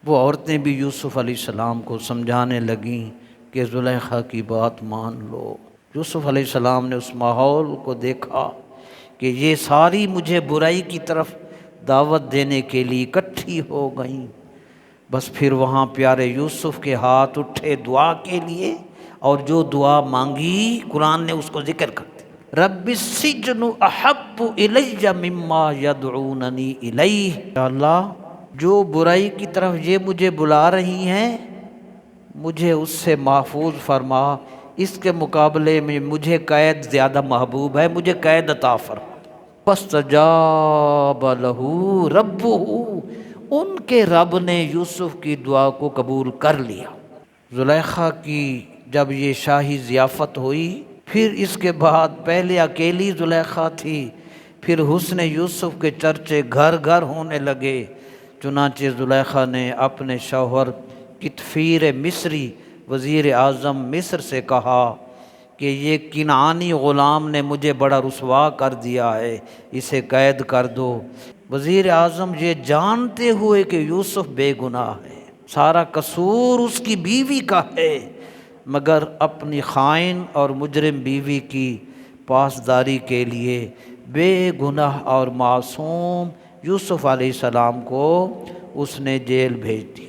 وہ عورتیں بھی یوسف علیہ السلام کو سمجھانے لگیں کہ زلیخا کی بات مان لو۔ یوسف علیہ السلام نے اس ماحول کو دیکھا کہ یہ ساری مجھے برائی کی طرف دعوت دینے کے لیے اکٹھی ہو گئیں، بس پھر وہاں پیارے یوسف کے ہاتھ اٹھے دعا کے لیے، اور جو دعا مانگی قرآن نے اس کو ذکر کر دیا، رب السجن احب الی مما یدعوننی الیہ۔ یا اللہ، جو برائی کی طرف یہ مجھے بلا رہی ہیں مجھے اس سے محفوظ فرما، اس کے مقابلے میں مجھے قید زیادہ محبوب ہے، مجھے قید عطا فرما۔ فاستجاب لہ ربہ، ان کے رب نے یوسف کی دعا کو قبول کر لیا۔ زلیخا کی جب یہ شاہی ضیافت ہوئی، پھر اس کے بعد پہلے اکیلی زلیخا تھی، پھر حسن یوسف کے چرچے گھر گھر ہونے لگے۔ چنانچہ زلیخا نے اپنے شوہر کتفیر مصری وزیر اعظم مصر سے کہا کہ یہ کنعانی غلام نے مجھے بڑا رسوا کر دیا ہے، اسے قید کر دو۔ وزیر اعظم یہ جانتے ہوئے کہ یوسف بے گناہ ہے، سارا قصور اس کی بیوی کا ہے، مگر اپنی خائن اور مجرم بیوی کی پاسداری کے لیے بے گناہ اور معصوم یوسف علیہ السلام کو اس نے جیل بھیج دیا۔